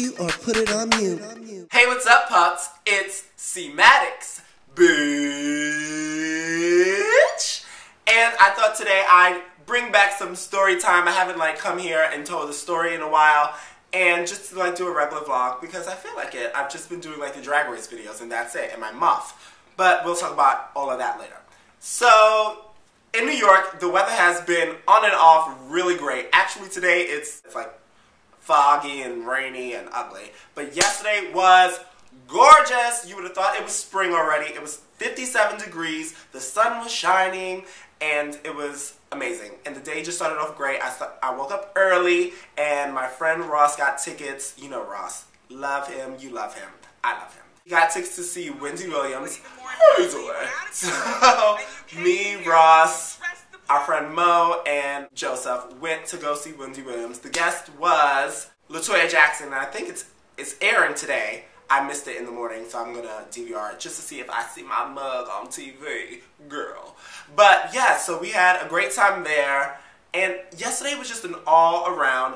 cue or put it on mute. Hey, what's up, pups? It's CMaddoxBiitch. And I thought today I'd bring back some story time. I haven't come here and told a story in a while. And just to do a regular vlog because I feel like it. I've just been doing the drag race videos and that's it, and my muff. But we'll talk about all of that later. So, in New York, the weather has been on and off really great. Actually today it's foggy and rainy and ugly. But yesterday was gorgeous. You would have thought it was spring already. It was 57 degrees, the sun was shining, and it was amazing. And the day just started off great. I woke up early, and my friend Ross got tickets. You know Ross. Love him. You love him. I love him. He got tickets to see Wendy Williams. So, me, Ross, our friend Mo, and Joseph went to go see Wendy Williams. The guest was LaToya Jackson, and I think it's airing today. I missed it in the morning, so I'm gonna DVR it just to see if I see my mug on TV, girl. But yeah, so we had a great time there, and yesterday was just an all-around,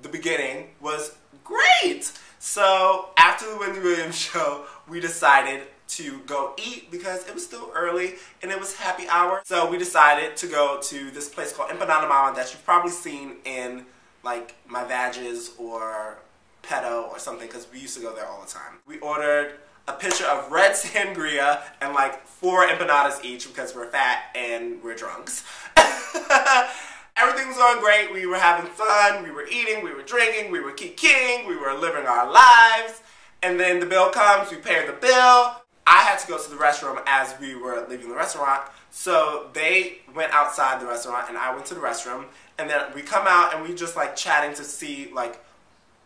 the beginning was great. So after the Wendy Williams show, we decided to go eat because it was still early and it was happy hour. So we decided to go to this place called Empanada Mama that you've probably seen in my Vages or Pedo or something because we used to go there all the time. We ordered a pitcher of red sangria and 4 empanadas each because we're fat and we're drunks. Everything was going great. We were having fun. We were eating. We were drinking. We were kikiing. We were living our lives. And then the bill comes. We pay the bill. I had to go to the restroom as we were leaving the restaurant. So they went outside the restaurant and I went to the restroom. And then we come out and we just chatting to see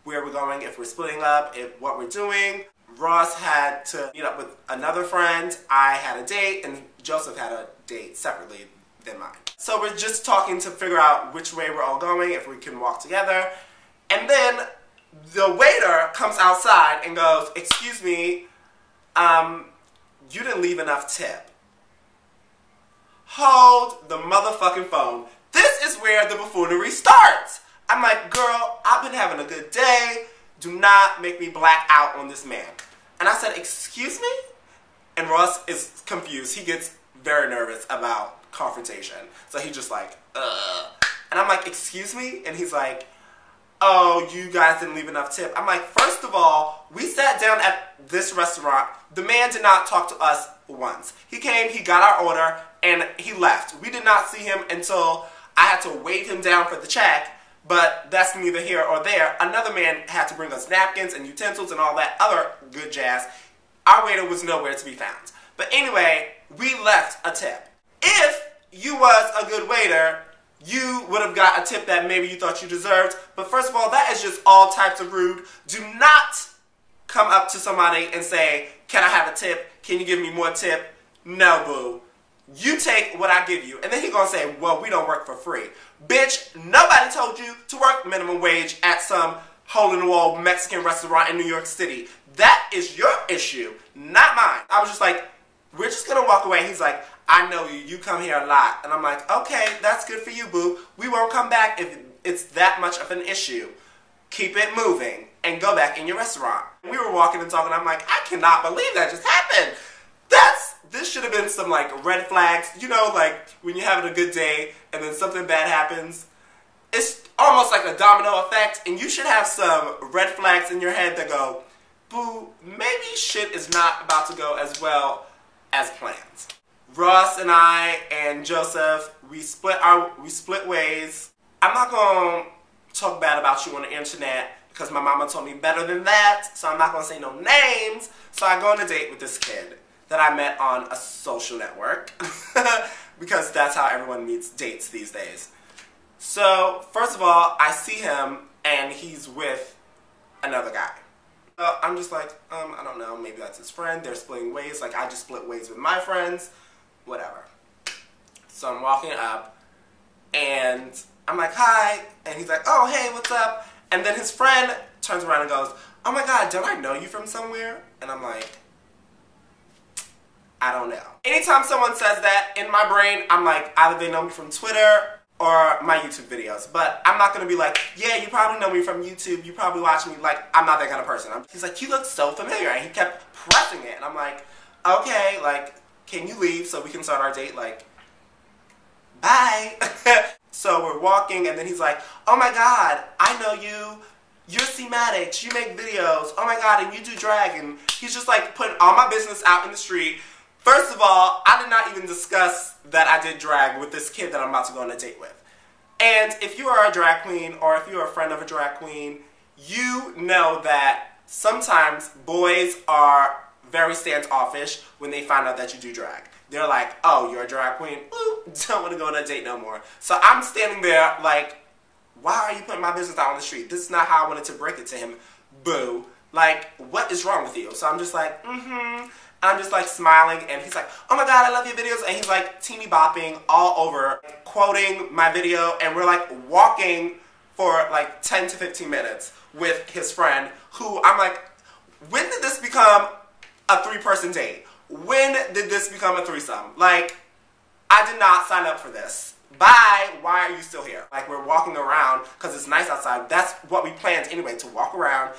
where we're going, if we're splitting up, what we're doing. Ross had to meet up with another friend. I had a date and Joseph had a date separately than mine. So we're just talking to figure out which way we're all going, if we can walk together. And then the waiter comes outside and goes, "Excuse me, you didn't leave enough tip." Hold the motherfucking phone. This is where the buffoonery starts. I'm like, girl, I've been having a good day. Do not make me black out on this man. And I said, "Excuse me?" And Ross is confused. He gets very nervous about confrontation. So he's just ugh. And I'm like, "Excuse me?" And he's like, "Oh, you guys didn't leave enough tip." I'm like, first of all, we sat down at this restaurant. The man did not talk to us once. He came, he got our order, and he left. We did not see him until I had to wave him down for the check, but that's neither here or there. Another man had to bring us napkins and utensils and all that other good jazz. Our waiter was nowhere to be found. But anyway, we left a tip. If you was a good waiter, you would have got a tip that maybe you thought you deserved. But first of all, that is just all types of rude. Do not come up to somebody and say, "Can I have a tip? Can you give me more tip?" No, boo. You take what I give you. And then he's going to say, "Well, we don't work for free." Bitch, nobody told you to work minimum wage at some hole-in-the-wall Mexican restaurant in New York City. That is your issue, not mine. I was just like, we're just going to walk away. He's like, "I know you. You come here a lot." And I'm like, "Okay, that's good for you, boo. We won't come back if it's that much of an issue. Keep it moving and go back in your restaurant." We were walking and talking. I'm like, I cannot believe that just happened. This should have been some red flags. You know, when you're having a good day and then something bad happens. It's almost like a domino effect. And you should have some red flags in your head that go, boo, maybe shit is not about to go as well as planned. Ross and I and Joseph, we split ways. I'm not going to talk bad about you on the internet because my mama told me better than that, so I'm not going to say no names. So I go on a date with this kid that I met on a social network because that's how everyone meets dates these days. So first of all, I see him and he's with another guy. I'm just like, I don't know, maybe that's his friend. They're splitting ways. I just split ways with my friends. Whatever. So I'm walking up, and I'm like, "Hi," and he's like, "Oh, hey, what's up?" And then his friend turns around and goes, "Oh my God, don't I know you from somewhere?" And I'm like, I don't know. Anytime someone says that, in my brain, I'm like, either they know me from Twitter or my YouTube videos. But I'm not going to be like, yeah, you probably know me from YouTube. You probably watch me. Like, I'm not that kind of person. He's like, you look so familiar. And he kept pressing it. And I'm like, okay, like, can you leave so we can start our date? Like, bye. So we're walking, and then he's like, oh my god, I know you. You're CMaddox. You make videos. Oh my god, and you do drag. And he's just like putting all my business out in the street. First of all, I did not even discuss that I did drag with this kid that I'm about to go on a date with. And if you are a drag queen, or if you're a friend of a drag queen, you know that sometimes boys are very standoffish when they find out that you do drag. They're like, oh, you're a drag queen? Ooh, don't want to go on a date no more. So I'm standing there like, why are you putting my business out on the street? This is not how I wanted to break it to him. Boo. Like, what is wrong with you? So I'm just like, I'm just like smiling, and he's like, oh my god, I love your videos. And he's like teeny bopping all over, quoting my video, and we're like walking for like 10 to 15 minutes with his friend, who I'm like, when did this become a 3-person date? When did this become a threesome? Like, I did not sign up for this. Bye, why are you still here? Like, we're walking around because it's nice outside. That's what we planned anyway, to walk around,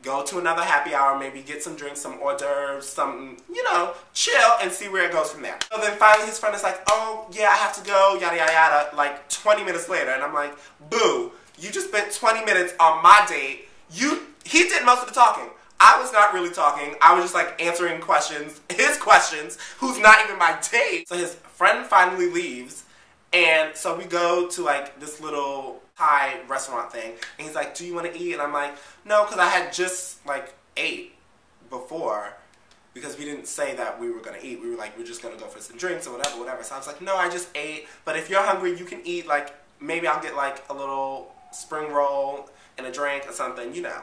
go to another happy hour, maybe get some drinks, some hors d'oeuvres, some, you know, chill and see where it goes from there. So then finally his friend is like, oh, yeah, I have to go, yada, yada, yada, like 20 minutes later. And I'm like, boo, you just spent 20 minutes on my date. He did most of the talking. I was not really talking. I was just like answering questions, his questions, who's not even my date. So his friend finally leaves, and so we go to like this little Thai restaurant thing, and he's like, do you want to eat? And I'm like, no, because I had just like ate before, because we didn't say that we were going to eat. We were like, we're just going to go for some drinks or whatever, whatever. So I was like, no, I just ate, but if you're hungry, you can eat. Like, maybe I'll get like a little spring roll and a drink or something, you know.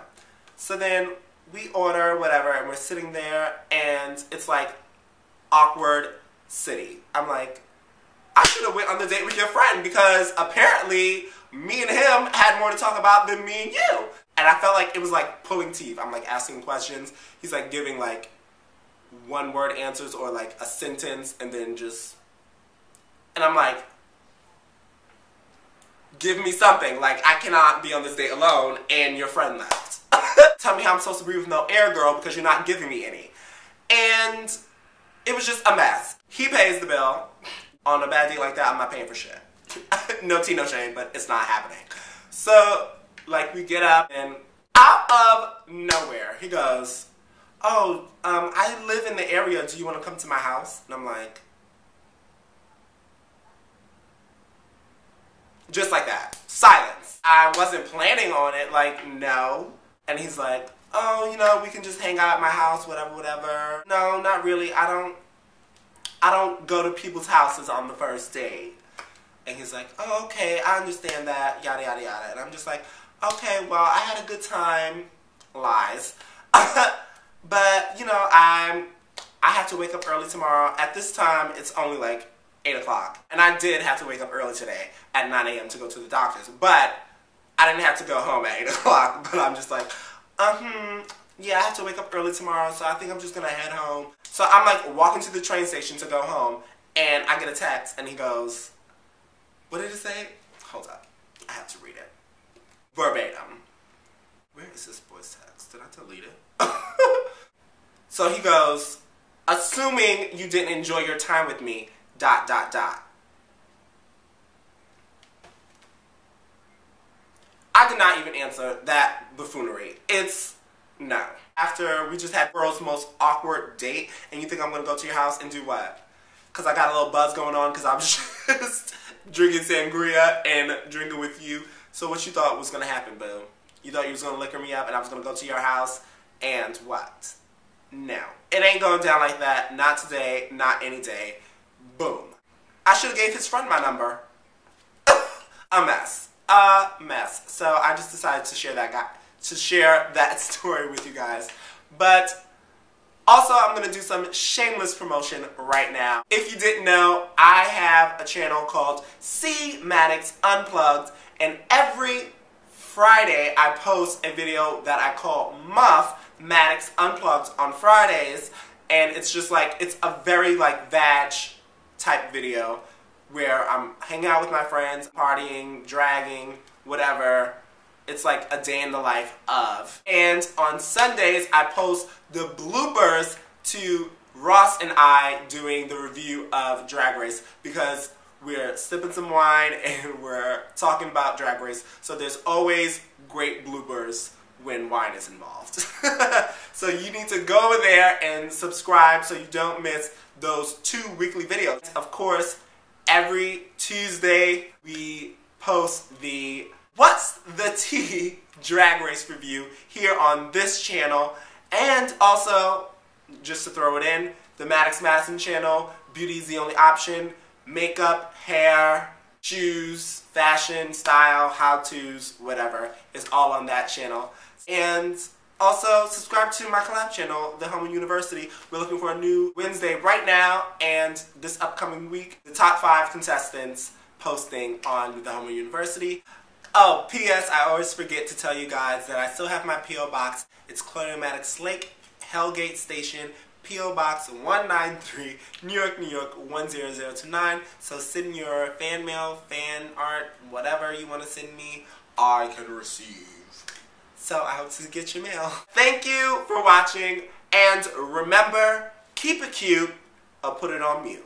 So then we order whatever, and we're sitting there, and it's like awkward city. I'm like, I should have went on the date with your friend, because apparently me and him had more to talk about than me and you. And I felt like it was like pulling teeth. I'm like asking questions. He's like giving like one-word answers or like a sentence, and then just, and I'm like, give me something. Like, I cannot be on this date alone and your friend left. Tell me how I'm supposed to breathe with no air, girl, because you're not giving me any. And it was just a mess. He pays the bill. On a bad day like that, I'm not paying for shit. No tea, no shame, but it's not happening. So, like, we get up, and out of nowhere, he goes, oh, I live in the area. Do you want to come to my house? And I'm like, just like that. Silence. I wasn't planning on it, like, no. And he's like, oh, you know, we can just hang out at my house, whatever, whatever. No, not really. I don't go to people's houses on the first date. And he's like, oh, okay, I understand that, yada, yada, yada. And I'm just like, okay, well, I had a good time. Lies. But, you know, I have to wake up early tomorrow. At this time, it's only like 8 o'clock. And I did have to wake up early today at 9 a.m. to go to the doctor's. But I didn't have to go home at 8 o'clock. But I'm just like, yeah, I have to wake up early tomorrow, so I think I'm just going to head home. So I'm like walking to the train station to go home, and I get a text, and he goes, what did it say? Hold up. I have to read it. Verbatim. Where is this boy's text? Did I delete it? So he goes, assuming you didn't enjoy your time with me, ... I did not even answer that buffoonery. It's no. After we just had the world's most awkward date, and you think I'm going to go to your house and do what? Because I got a little buzz going on because I was just drinking sangria and drinking with you. So what you thought was going to happen, boo? You thought you was going to liquor me up and I was going to go to your house and what? No. It ain't going down like that. Not today. Not any day. Boom. I should have gave his friend my number. A mess. A mess. So I just decided to share that story with you guys. But also, I'm going to do some shameless promotion right now. If you didn't know, I have a channel called CMaddox Unplugged, and every Friday I post a video that I call Maddox Unplugged on Fridays, and it's just like, it's a very like vag type video. where I'm hanging out with my friends, partying, dragging, whatever. It's like a day in the life of. And on Sundays, I post the bloopers to Ross and I doing the review of Drag Race, because we're sipping some wine and we're talking about Drag Race. So there's always great bloopers when wine is involved. So you need to go over there and subscribe so you don't miss those 2 weekly videos. Of course, every Tuesday we post the What's the Tea Drag Race review here on this channel. And also, just to throw it in, the Maddox channel, Beauty is the Only Option, makeup, hair, shoes, fashion, style, how-tos, whatever, is all on that channel. And also, subscribe to my collab channel, The Homo University. We're looking for a new Wednesday right now, and this upcoming week, the top 5 contestants posting on The Homo University. Oh, P.S. I always forget to tell you guys that I still have my P.O. Box. It's Claudio Maddox Lake, Hellgate Station, P.O. Box 193, New York, New York 10029. So send your fan mail, fan art, whatever you want to send me, I can receive. So I hope to get your mail. Thank you for watching, and remember, keep it cute or put it on mute.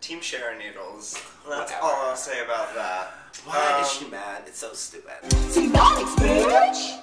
Team Sharon Needles. That's Whatever. all I'll say about that. Why is she mad? It's so stupid. CMaddoxBiitch!